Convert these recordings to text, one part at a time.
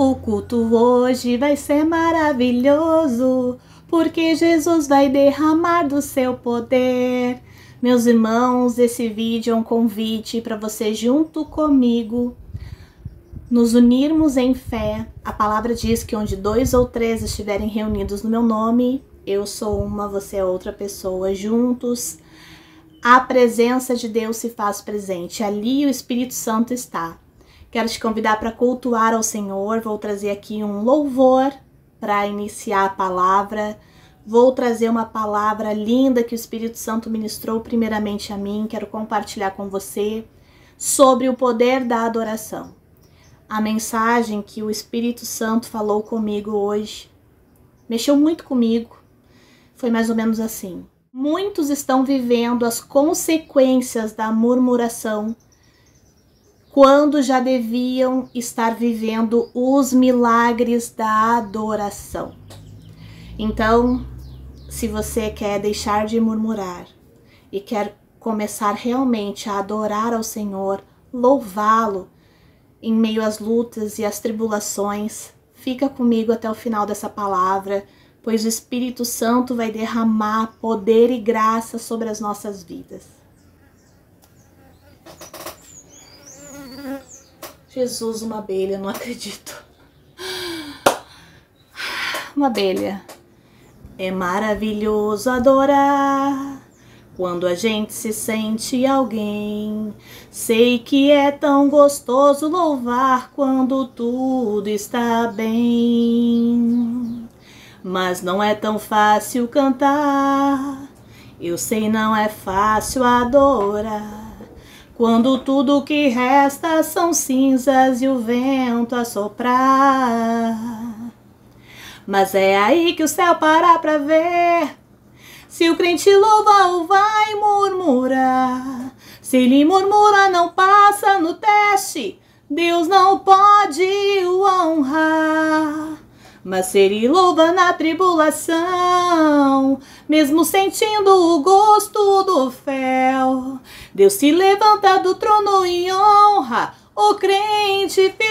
O culto hoje vai ser maravilhoso, porque Jesus vai derramar do seu poder. Meus irmãos, esse vídeo é um convite para você, junto comigo, nos unirmos em fé. A palavra diz que onde 2 ou 3 estiverem reunidos no meu nome, eu sou uma, você é outra pessoa. Juntos, a presença de Deus se faz presente. Ali o Espírito Santo está. Quero te convidar para cultuar ao Senhor. Vou trazer aqui um louvor para iniciar a palavra. Vou trazer uma palavra linda que o Espírito Santo ministrou primeiramente a mim. Quero compartilhar com você sobre o poder da adoração. A mensagem que o Espírito Santo falou comigo hoje mexeu muito comigo. Foi mais ou menos assim. Muitos estão vivendo as consequências da murmuração quando já deviam estar vivendo os milagres da adoração. Então, se você quer deixar de murmurar e quer começar realmente a adorar ao Senhor, louvá-lo em meio às lutas e às tribulações, fica comigo até o final dessa palavra, pois o Espírito Santo vai derramar poder e graça sobre as nossas vidas. Jesus, uma abelha, não acredito. Uma abelha. É maravilhoso adorar quando a gente se sente alguém. Sei que é tão gostoso louvar quando tudo está bem. Mas não é tão fácil cantar. Eu sei, não é fácil adorar quando tudo que resta são cinzas e o vento a soprar. Mas é aí que o céu para pra ver se o crente louva ou vai murmurar. Se ele murmura, não passa no teste, Deus não pode o honrar. Mas se ele louva na tribulação, mesmo sentindo o gosto do fel, Deus se levanta do trono e honra o crente fiel.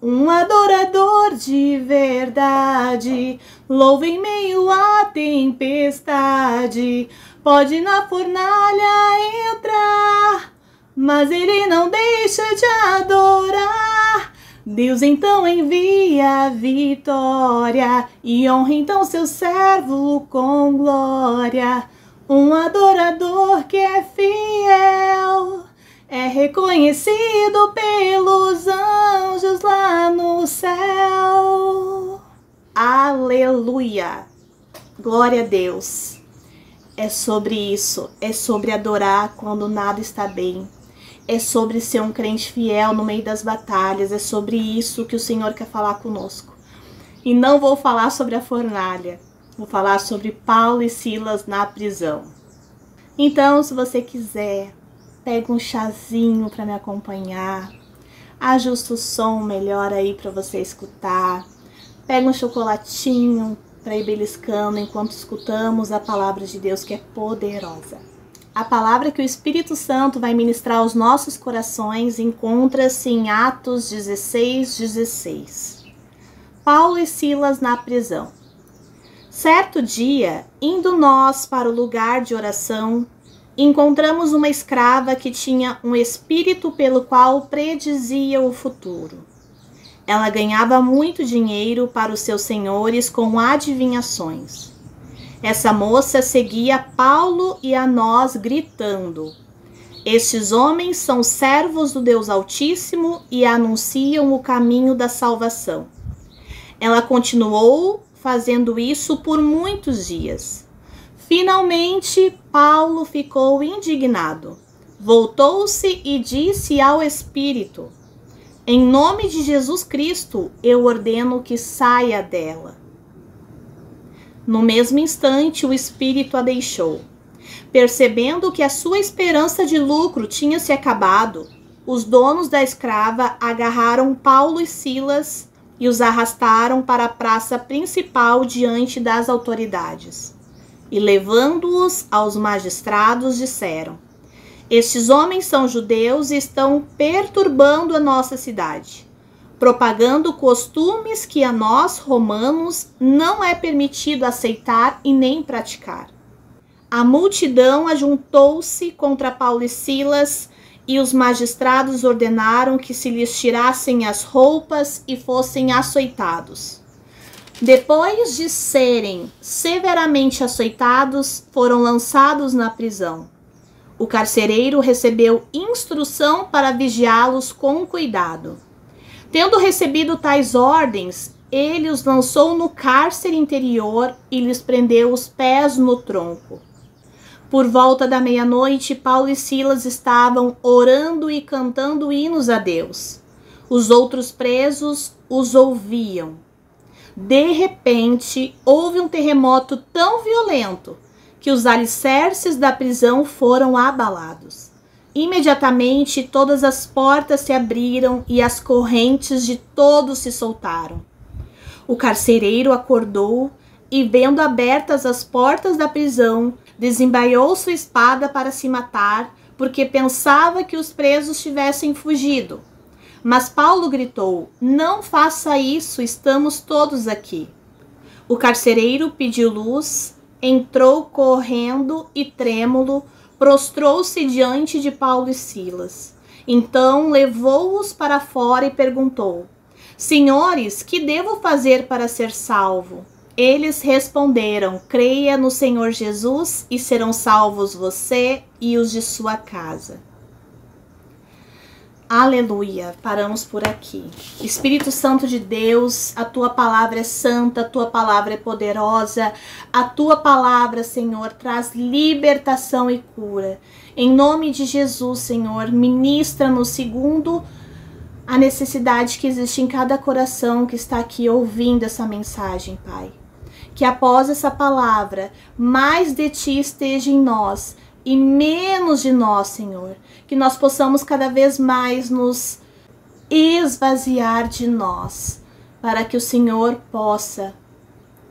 Um adorador de verdade louva em meio à tempestade. Pode na fornalha entrar, mas ele não deixa de adorar. Deus então envia a vitória e honra então seu servo com glória. Um adorador que é fiel é reconhecido pelos anjos lá no céu. Aleluia! Glória a Deus! É sobre isso, é sobre adorar quando nada está bem. É sobre ser um crente fiel no meio das batalhas. É sobre isso que o Senhor quer falar conosco. E não vou falar sobre a fornalha. Vou falar sobre Paulo e Silas na prisão. Então, se você quiser, pega um chazinho para me acompanhar. Ajusta o som melhor aí para você escutar. Pega um chocolatinho para ir beliscando enquanto escutamos a palavra de Deus, que é poderosa. A palavra que o Espírito Santo vai ministrar aos nossos corações encontra-se em Atos 16:16. Paulo e Silas na prisão. Certo dia, indo nós para o lugar de oração, encontramos uma escrava que tinha um espírito pelo qual predizia o futuro. Ela ganhava muito dinheiro para os seus senhores com adivinhações. Essa moça seguia Paulo e a nós gritando: estes homens são servos do Deus Altíssimo e anunciam o caminho da salvação. Ela continuou fazendo isso por muitos dias. Finalmente, Paulo ficou indignado. Voltou-se e disse ao Espírito: em nome de Jesus Cristo, eu ordeno que saia dela. No mesmo instante, o Espírito a deixou. Percebendo que a sua esperança de lucro tinha se acabado, os donos da escrava agarraram Paulo e Silas e os arrastaram para a praça principal diante das autoridades. E levando-os aos magistrados, disseram: Estes homens são judeus e estão perturbando a nossa cidade, propagando costumes que a nós, romanos, não é permitido aceitar e nem praticar. A multidão ajuntou-se contra Paulo e Silas, e os magistrados ordenaram que se lhes tirassem as roupas e fossem açoitados. Depois de serem severamente açoitados, foram lançados na prisão. O carcereiro recebeu instrução para vigiá-los com cuidado. Tendo recebido tais ordens, ele os lançou no cárcere interior e lhes prendeu os pés no tronco. Por volta da meia-noite, Paulo e Silas estavam orando e cantando hinos a Deus. Os outros presos os ouviam. De repente, houve um terremoto tão violento que os alicerces da prisão foram abalados. Imediatamente, todas as portas se abriram e as correntes de todos se soltaram. O carcereiro acordou e, vendo abertas as portas da prisão, desembaiou sua espada para se matar, porque pensava que os presos tivessem fugido. Mas Paulo gritou: "Não faça isso, estamos todos aqui." O carcereiro pediu luz, entrou correndo e trêmulo, prostrou-se diante de Paulo e Silas. Então levou-os para fora e perguntou: "Senhores, que devo fazer para ser salvo?" Eles responderam: "Creia no Senhor Jesus e serão salvos você e os de sua casa." Aleluia, paramos por aqui. Espírito Santo de Deus, a tua palavra é santa, a tua palavra é poderosa, a tua palavra, Senhor, traz libertação e cura. Em nome de Jesus, Senhor, ministra-nos segundo a necessidade que existe em cada coração que está aqui ouvindo essa mensagem, Pai. Que após essa palavra, mais de ti esteja em nós e menos de nós, Senhor. Que nós possamos cada vez mais nos esvaziar de nós, para que o Senhor possa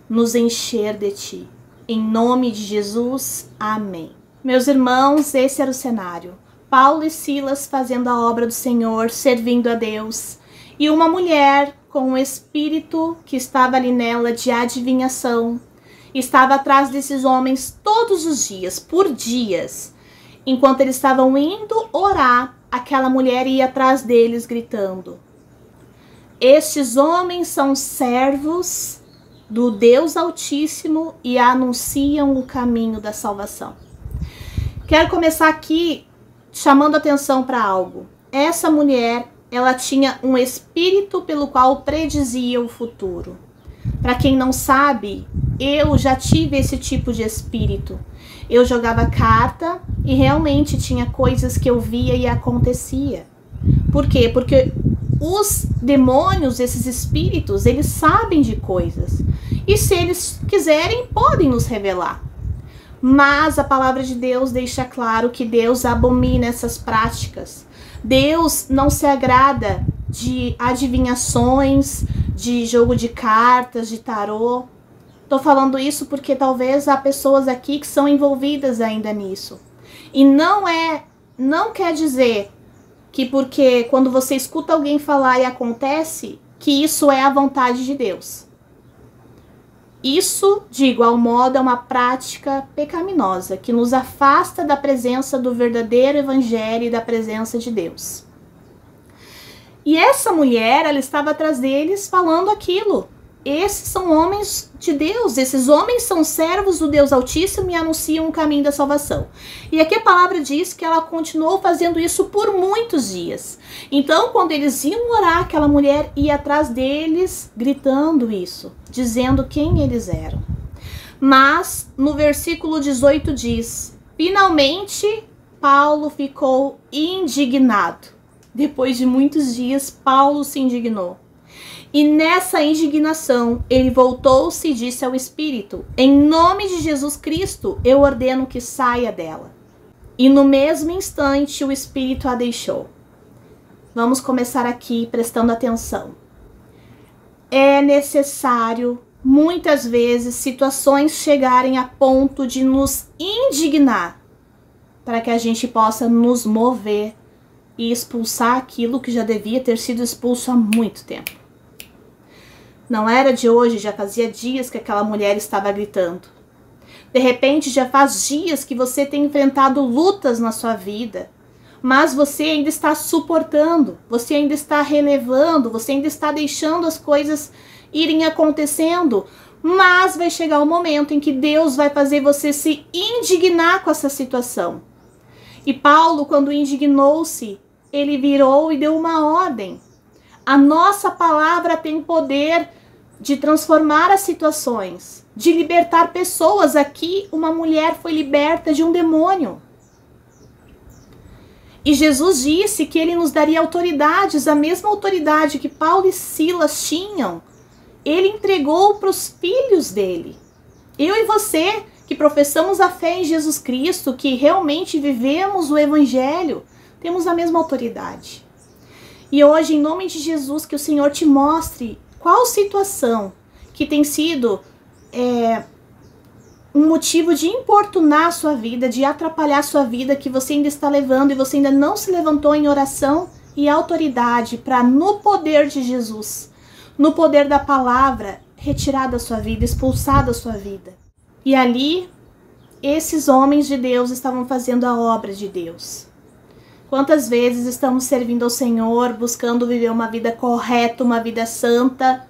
nos encher de ti. Em nome de Jesus, amém. Meus irmãos, esse era o cenário. Paulo e Silas fazendo a obra do Senhor, servindo a Deus. E uma mulher com um espírito que estava ali nela de adivinhação, estava atrás desses homens todos os dias, por dias. Enquanto eles estavam indo orar, aquela mulher ia atrás deles gritando: "Estes homens são servos do Deus Altíssimo e anunciam o caminho da salvação." Quero começar aqui chamando atenção para algo. Essa mulher, ela tinha um espírito pelo qual predizia o futuro. Para quem não sabe, eu já tive esse tipo de espírito. Eu jogava carta e realmente tinha coisas que eu via e acontecia. Por quê? Porque os demônios, esses espíritos, eles sabem de coisas. E se eles quiserem, podem nos revelar. Mas a palavra de Deus deixa claro que Deus abomina essas práticas. Deus não se agrada de adivinhações, de jogo de cartas, de tarô. Tô falando isso porque talvez há pessoas aqui que são envolvidas ainda nisso. E não quer dizer que porque quando você escuta alguém falar e acontece, que isso é a vontade de Deus. Isso, de igual modo, é uma prática pecaminosa que nos afasta da presença do verdadeiro evangelho e da presença de Deus. E essa mulher, ela estava atrás deles falando aquilo. Esses são homens de Deus, esses homens são servos do Deus Altíssimo e anunciam o caminho da salvação. E aqui a palavra diz que ela continuou fazendo isso por muitos dias. Então, quando eles iam orar, aquela mulher ia atrás deles gritando isso, dizendo quem eles eram. Mas no versículo 18 diz: "Finalmente Paulo ficou indignado." Depois de muitos dias, Paulo se indignou. E nessa indignação, ele voltou-se e disse ao Espírito: "Em nome de Jesus Cristo, eu ordeno que saia dela." E no mesmo instante, o Espírito a deixou. Vamos começar aqui prestando atenção. É necessário, muitas vezes, situações chegarem a ponto de nos indignar. para que a gente possa nos mover e expulsar aquilo que já devia ter sido expulso há muito tempo. Não era de hoje, já fazia dias que aquela mulher estava gritando. De repente, já faz dias que você tem enfrentado lutas na sua vida, mas você ainda está suportando, você ainda está relevando, você ainda está deixando as coisas irem acontecendo, mas vai chegar o momento em que Deus vai fazer você se indignar com essa situação. E Paulo, quando indignou-se, ele virou e deu uma ordem. A nossa palavra tem poder de transformar as situações, de libertar pessoas. Aqui, uma mulher foi liberta de um demônio. E Jesus disse que ele nos daria autoridades, a mesma autoridade que Paulo e Silas tinham. Ele entregou para os filhos dele. Eu e você, que professamos a fé em Jesus Cristo, que realmente vivemos o Evangelho, temos a mesma autoridade. E hoje, em nome de Jesus, que o Senhor te mostre qual situação que tem sido um motivo de importunar a sua vida, de atrapalhar a sua vida, que você ainda está levando e você ainda não se levantou em oração e autoridade para, no poder de Jesus, no poder da palavra, retirar da sua vida, expulsar da sua vida. E ali, esses homens de Deus estavam fazendo a obra de Deus. Quantas vezes estamos servindo ao Senhor, buscando viver uma vida correta, uma vida santa,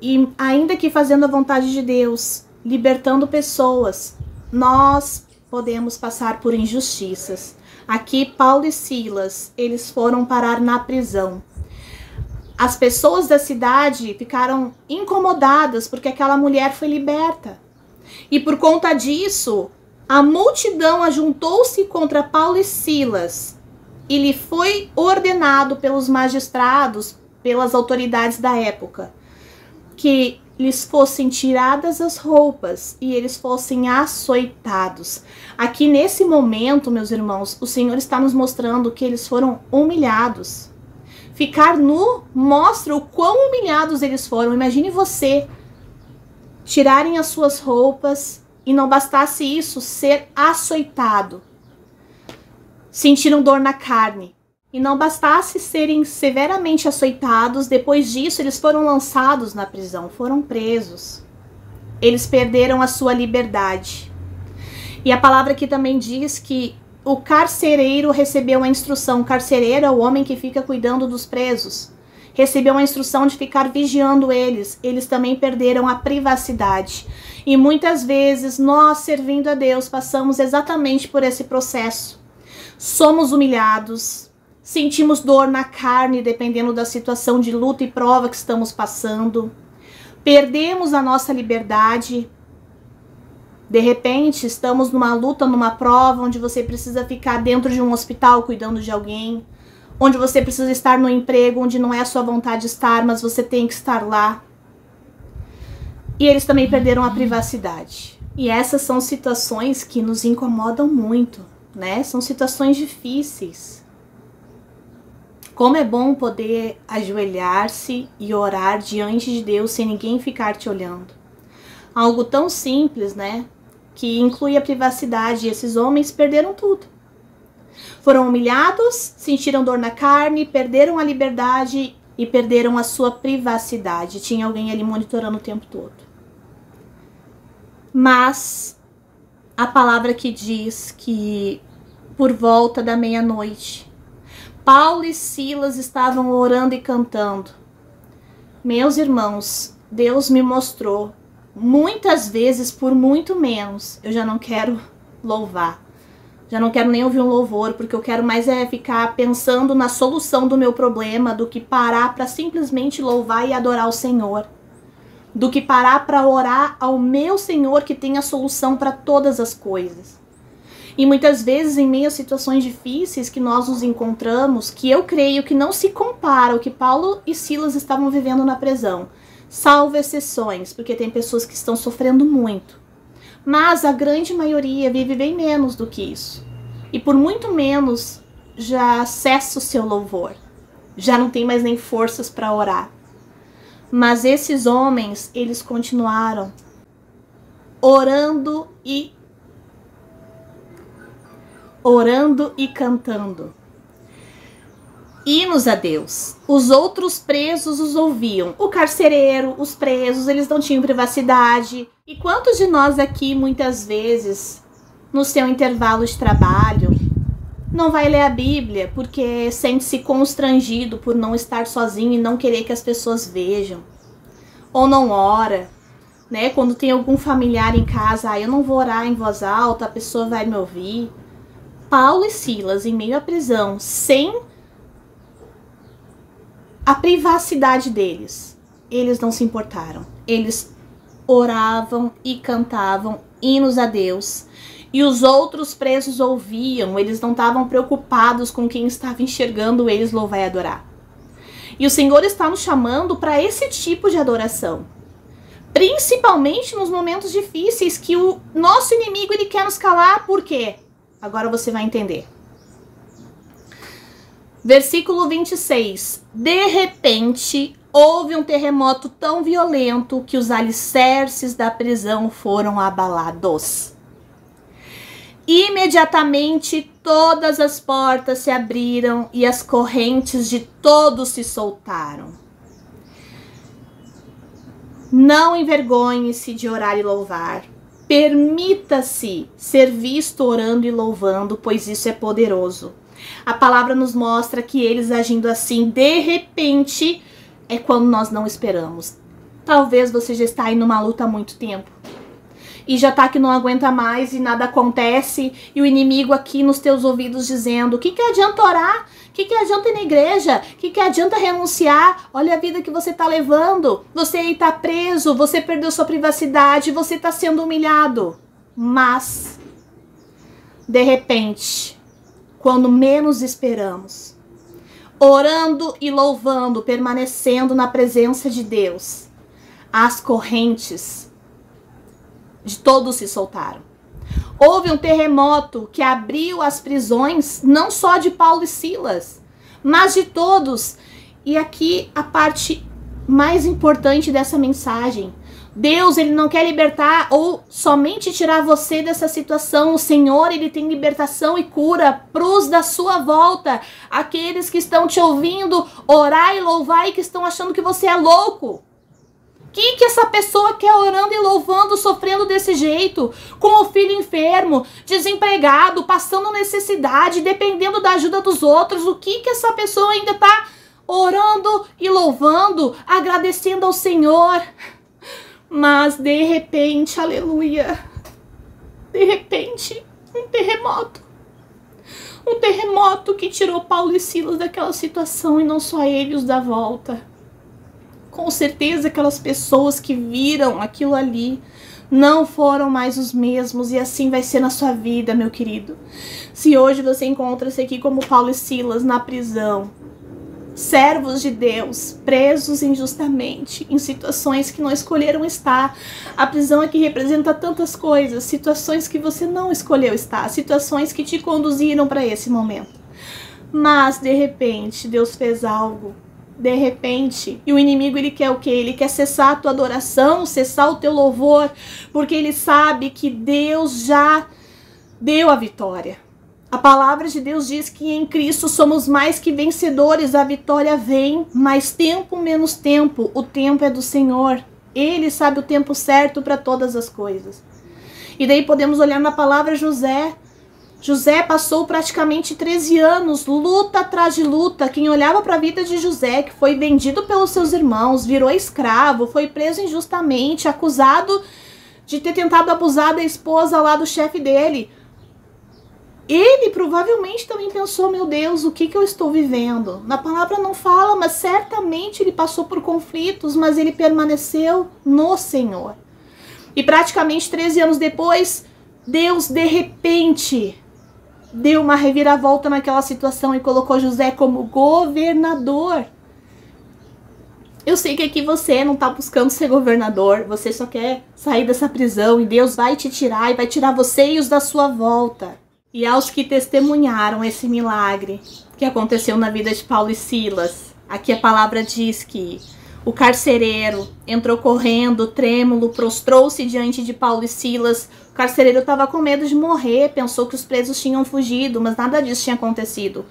e ainda que fazendo a vontade de Deus, libertando pessoas, nós podemos passar por injustiças. Aqui, Paulo e Silas, eles foram parar na prisão. As pessoas da cidade ficaram incomodadas porque aquela mulher foi liberta. E por conta disso, a multidão ajuntou-se contra Paulo e Silas. E lhe foi ordenado pelos magistrados, pelas autoridades da época, que lhes fossem tiradas as roupas e eles fossem açoitados. Aqui nesse momento, meus irmãos, o Senhor está nos mostrando que eles foram humilhados. Ficar nu mostra o quão humilhados eles foram. Imagine você tirarem as suas roupas e não bastasse isso, ser açoitado. Sentiram dor na carne. E não bastasse serem severamente açoitados, depois disso eles foram lançados na prisão, foram presos. Eles perderam a sua liberdade. E a palavra aqui também diz que o carcereiro recebeu a instrução. O carcereiro é o homem que fica cuidando dos presos. Recebeu a instrução de ficar vigiando eles. Eles também perderam a privacidade. E muitas vezes nós, servindo a Deus, passamos exatamente por esse processo. Somos humilhados, sentimos dor na carne, dependendo da situação de luta e prova que estamos passando. Perdemos a nossa liberdade. De repente, estamos numa luta, numa prova, onde você precisa ficar dentro de um hospital cuidando de alguém, onde você precisa estar no emprego, onde não é a sua vontade estar, mas você tem que estar lá. E eles também perderam a privacidade. E essas são situações que nos incomodam muito, né? São situações difíceis. Como é bom poder ajoelhar-se e orar diante de Deus sem ninguém ficar te olhando. Algo tão simples, né? Que inclui a privacidade. E esses homens perderam tudo. Foram humilhados, sentiram dor na carne, perderam a liberdade e perderam a sua privacidade. Tinha alguém ali monitorando o tempo todo. Mas a palavra que diz que por volta da meia-noite, Paulo e Silas estavam orando e cantando. Meus irmãos, Deus me mostrou muitas vezes, por muito menos, eu já não quero louvar. Já não quero nem ouvir um louvor, porque eu quero mais ficar pensando na solução do meu problema do que parar para simplesmente louvar e adorar o Senhor. Do que parar para orar ao meu Senhor que tem a solução para todas as coisas. E muitas vezes, em meio a situações difíceis que nós nos encontramos, que eu creio que não se compara ao que Paulo e Silas estavam vivendo na prisão. Salvo exceções, porque tem pessoas que estão sofrendo muito. Mas a grande maioria vive bem menos do que isso. E por muito menos já cessa o seu louvor. Já não tem mais nem forças para orar. Mas esses homens, eles continuaram orando e orando e cantando hinos a Deus. Os outros presos os ouviam. O carcereiro, os presos, eles não tinham privacidade. E quantos de nós aqui, muitas vezes, no seu intervalo de trabalho, não vai ler a Bíblia porque sente-se constrangido por não estar sozinho e não querer que as pessoas vejam? Ou não ora, né? Quando tem algum familiar em casa, eu não vou orar em voz alta, a pessoa vai me ouvir. Paulo e Silas, em meio à prisão, sem a privacidade deles, eles não se importaram. Eles oravam e cantavam hinos a Deus. E os outros presos ouviam, eles não estavam preocupados com quem estava enxergando eles louvar e adorar. E o Senhor está nos chamando para esse tipo de adoração. Principalmente nos momentos difíceis que o nosso inimigo ele quer nos calar. Por quê? Agora você vai entender. Versículo 26. De repente, houve um terremoto tão violento que os alicerces da prisão foram abalados. Imediatamente, todas as portas se abriram e as correntes de todos se soltaram. Não envergonhe-se de orar e louvar. Permita-se ser visto orando e louvando, pois isso é poderoso. A palavra nos mostra que eles agindo assim, de repente, é quando nós não esperamos. Talvez você já está aí numa luta há muito tempo. E já está que não aguenta mais e nada acontece. E o inimigo aqui nos teus ouvidos dizendo, o que adianta orar? O que adianta ir na igreja? O que adianta renunciar? Olha a vida que você está levando. Você aí está preso, você perdeu sua privacidade, você está sendo humilhado. Mas, de repente, quando menos esperamos, orando e louvando, permanecendo na presença de Deus, as correntes de todos se soltaram. Houve um terremoto que abriu as prisões, não só de Paulo e Silas, mas de todos. E aqui a parte mais importante dessa mensagem. Deus, ele não quer libertar ou somente tirar você dessa situação. O Senhor, ele tem libertação e cura pros da sua volta. Aqueles que estão te ouvindo orar e louvar e que estão achando que você é louco. O que essa pessoa quer orando e louvando, sofrendo desse jeito? Com o filho enfermo, desempregado, passando necessidade, dependendo da ajuda dos outros. O que essa pessoa ainda está orando e louvando, agradecendo ao Senhor? Mas de repente, aleluia, de repente, um terremoto. Um terremoto que tirou Paulo e Silas daquela situação e não só ele, os da volta. Com certeza aquelas pessoas que viram aquilo ali não foram mais os mesmos, e assim vai ser na sua vida, meu querido. Se hoje você encontra-se aqui como Paulo e Silas na prisão, servos de Deus, presos injustamente, em situações que não escolheram estar. A prisão aqui representa tantas coisas, situações que você não escolheu estar, situações que te conduziram para esse momento. Mas, de repente, Deus fez algo. De repente, e o inimigo ele quer o quê? Ele quer cessar a tua adoração, cessar o teu louvor, porque ele sabe que Deus já deu a vitória. A palavra de Deus diz que em Cristo somos mais que vencedores, a vitória vem, mais tempo, menos tempo, o tempo é do Senhor. Ele sabe o tempo certo para todas as coisas. E daí podemos olhar na palavra José. José passou praticamente 13 anos, luta atrás de luta. Quem olhava para a vida de José, que foi vendido pelos seus irmãos, virou escravo, foi preso injustamente, acusado de ter tentado abusar da esposa lá do chefe dele. Ele provavelmente também pensou, meu Deus, o que eu estou vivendo? Na palavra não fala, mas certamente ele passou por conflitos, mas ele permaneceu no Senhor. E praticamente 13 anos depois, Deus de repente deu uma reviravolta naquela situação e colocou José como governador. Eu sei que aqui você não está buscando ser governador, você só quer sair dessa prisão e Deus vai te tirar e vai tirar você e os da sua volta. E aos que testemunharam esse milagre que aconteceu na vida de Paulo e Silas, aqui a palavra diz que O carcereiro entrou correndo, trêmulo, prostrou-se diante de Paulo e Silas. O carcereiro estava com medo de morrer, pensou que os presos tinham fugido, mas nada disso tinha acontecido.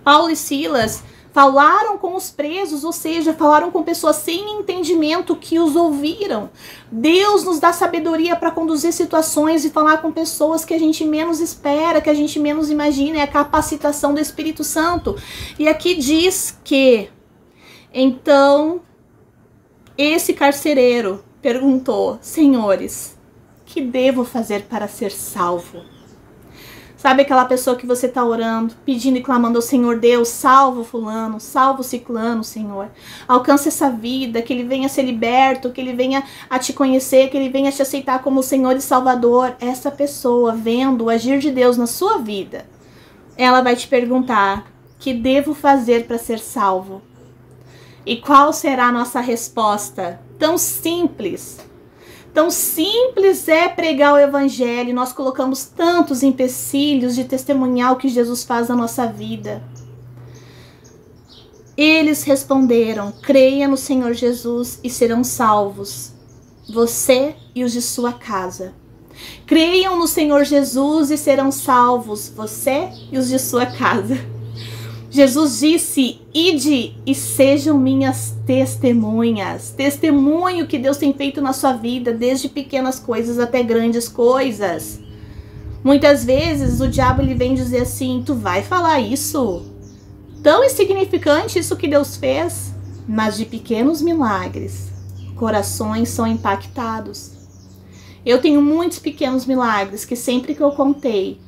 Paulo e Silas falaram com os presos, ou seja, falaram com pessoas sem entendimento que os ouviram. Deus nos dá sabedoria para conduzir situações e falar com pessoas que a gente menos espera, que a gente menos imagina. É a capacitação do Espírito Santo. E aqui diz que, então, esse carcereiro perguntou: senhores, que devo fazer para ser salvo? Sabe aquela pessoa que você está orando, pedindo e clamando ao Senhor: Deus, salva o fulano, salva o ciclano, Senhor. Alcança essa vida, que ele venha ser liberto, que ele venha a te conhecer, que ele venha te aceitar como Senhor e Salvador. Essa pessoa, vendo o agir de Deus na sua vida, ela vai te perguntar: que devo fazer para ser salvo? E qual será a nossa resposta? Tão simples. Tão simples é pregar o evangelho. Nós colocamos tantos empecilhos de testemunhar o que Jesus faz na nossa vida. Eles responderam: creia no Senhor Jesus e serão salvos, você e os de sua casa. Creiam no Senhor Jesus e serão salvos, você e os de sua casa. Jesus disse: ide e sejam minhas testemunhas. Testemunho que Deus tem feito na sua vida, desde pequenas coisas até grandes coisas. Muitas vezes o diabo ele vem dizer assim: tu vai falar isso? Tão insignificante isso que Deus fez. Mas de pequenos milagres, corações são impactados. Eu tenho muitos pequenos milagres que sempre que eu contei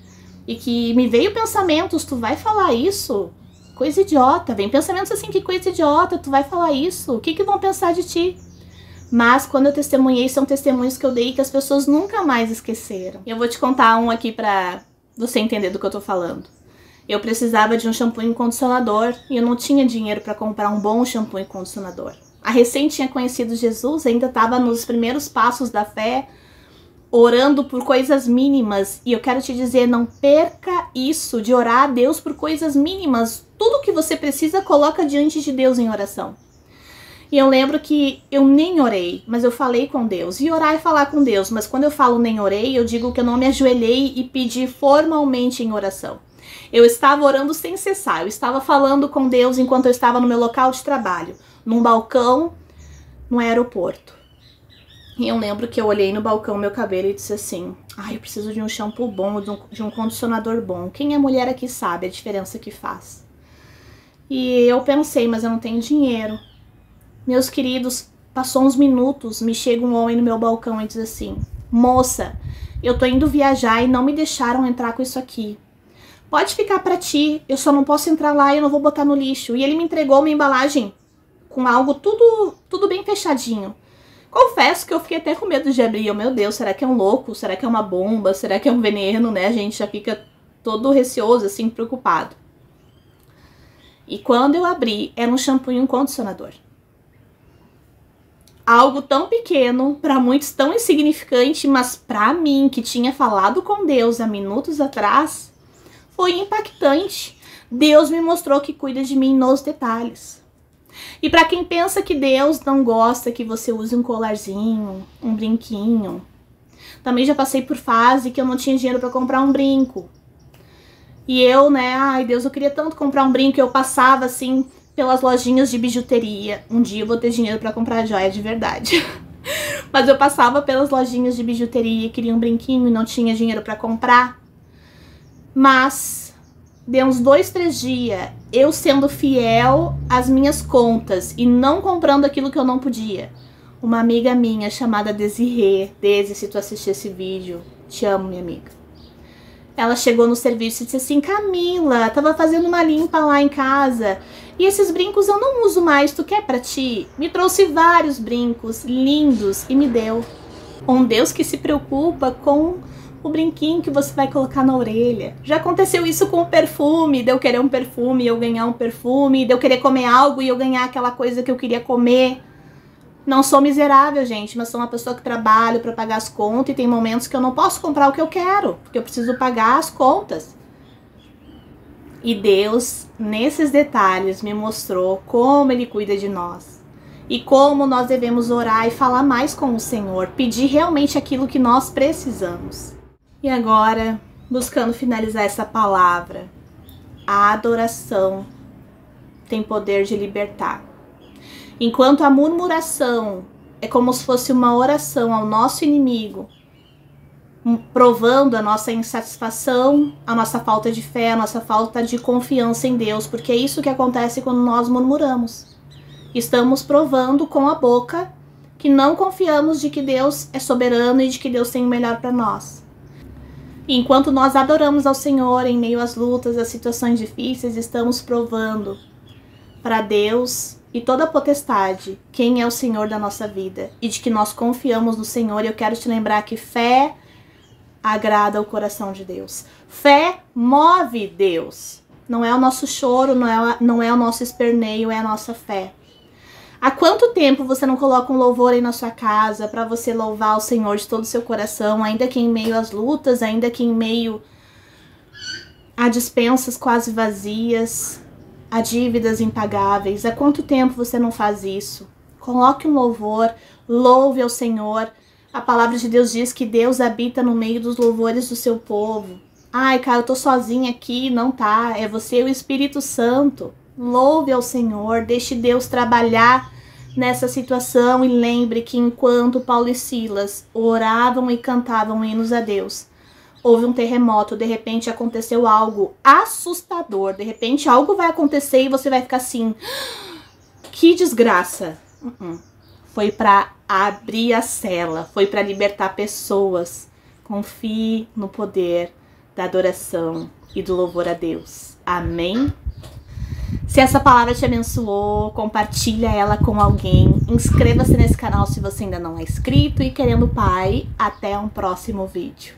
e que me veio pensamentos: tu vai falar isso? Coisa idiota. Vem pensamentos assim: que coisa idiota, tu vai falar isso? O que vão pensar de ti? Mas quando eu testemunhei, são testemunhos que eu dei que as pessoas nunca mais esqueceram. Eu vou te contar um aqui pra você entender do que eu tô falando. Eu precisava de um shampoo e condicionador e eu não tinha dinheiro pra comprar um bom shampoo e condicionador. A recém tinha conhecido Jesus, ainda estava nos primeiros passos da fé, orando por coisas mínimas. E eu quero te dizer, não perca isso de orar a Deus por coisas mínimas. Tudo que você precisa, coloca diante de Deus em oração. E eu lembro que eu nem orei, mas eu falei com Deus. E orar é falar com Deus, mas quando eu falo nem orei, eu digo que eu não me ajoelhei e pedi formalmente em oração. Eu estava orando sem cessar, eu estava falando com Deus enquanto eu estava no meu local de trabalho, num balcão, no aeroporto. E eu lembro que eu olhei no balcão meu cabelo e disse assim: ai, eu preciso de um shampoo bom, de um condicionador bom. Quem é mulher aqui sabe a diferença que faz. E eu pensei: mas eu não tenho dinheiro. Meus queridos, passou uns minutos, me chega um homem no meu balcão e diz assim: moça, eu tô indo viajar e não me deixaram entrar com isso aqui. Pode ficar pra ti, eu só não posso entrar lá e eu não vou botar no lixo. E ele me entregou uma embalagem com algo tudo bem fechadinho. Confesso que eu fiquei até com medo de abrir. Meu Deus, será que é um louco? Será que é uma bomba? Será que é um veneno, né? A gente já fica todo receoso, assim, preocupado. E quando eu abri, era um shampoo e um condicionador. Algo tão pequeno, para muitos tão insignificante, mas para mim, que tinha falado com Deus há minutos atrás, foi impactante. Deus me mostrou que cuida de mim nos detalhes. E para quem pensa que Deus não gosta que você use um colarzinho, um brinquinho, também já passei por fase que eu não tinha dinheiro para comprar um brinco. E eu, né, ai Deus, eu queria tanto comprar um brinco, eu passava assim pelas lojinhas de bijuteria. Um dia eu vou ter dinheiro para comprar joia de verdade. Mas eu passava pelas lojinhas de bijuteria, queria um brinquinho e não tinha dinheiro para comprar. Mas deu uns 2, 3 dias, eu sendo fiel às minhas contas e não comprando aquilo que eu não podia. Uma amiga minha chamada Desirê, Desi, se tu assistir esse vídeo, te amo, minha amiga. Ela chegou no serviço e disse assim: Camila, tava fazendo uma limpa lá em casa e esses brincos eu não uso mais, tu quer pra ti? Me trouxe vários brincos lindos e me deu. Um Deus que se preocupa com o brinquinho que você vai colocar na orelha. Já aconteceu isso com o perfume, de eu querer um perfume e eu ganhar um perfume, de eu querer comer algo e eu ganhar aquela coisa que eu queria comer. Não sou miserável, gente, mas sou uma pessoa que trabalha para pagar as contas e tem momentos que eu não posso comprar o que eu quero, porque eu preciso pagar as contas. E Deus, nesses detalhes, me mostrou como Ele cuida de nós. e como nós devemos orar e falar mais com o Senhor, pedir realmente aquilo que nós precisamos. E agora, buscando finalizar essa palavra, a adoração tem poder de libertar. Enquanto a murmuração é como se fosse uma oração ao nosso inimigo, provando a nossa insatisfação, a nossa falta de fé, a nossa falta de confiança em Deus, porque é isso que acontece quando nós murmuramos. Estamos provando com a boca que não confiamos de que Deus é soberano e de que Deus tem o melhor para nós. E enquanto nós adoramos ao Senhor em meio às lutas, às situações difíceis, estamos provando para Deus e toda a potestade quem é o Senhor da nossa vida e de que nós confiamos no Senhor. E eu quero te lembrar que fé agrada o coração de Deus. Fé move Deus. Não é o nosso choro, não é o nosso esperneio, é a nossa fé. Há quanto tempo você não coloca um louvor aí na sua casa para você louvar o Senhor de todo o seu coração, ainda que em meio às lutas, ainda que em meio a dispensas quase vazias, a dívidas impagáveis? Há quanto tempo você não faz isso? Coloque um louvor, louve ao Senhor. A palavra de Deus diz que Deus habita no meio dos louvores do seu povo. Ai, cara, eu tô sozinha aqui. Não tá, é você e o Espírito Santo. Louve ao Senhor, deixe Deus trabalhar nessa situação e lembre que enquanto Paulo e Silas oravam e cantavam hinos a Deus, houve um terremoto, de repente aconteceu algo assustador, de repente algo vai acontecer e você vai ficar assim, que desgraça. Foi para abrir a cela, foi para libertar pessoas. Confie no poder da adoração e do louvor a Deus. Amém? Se essa palavra te abençoou, compartilha ela com alguém. Inscreva-se nesse canal se você ainda não é inscrito. E querendo Pai, até um próximo vídeo.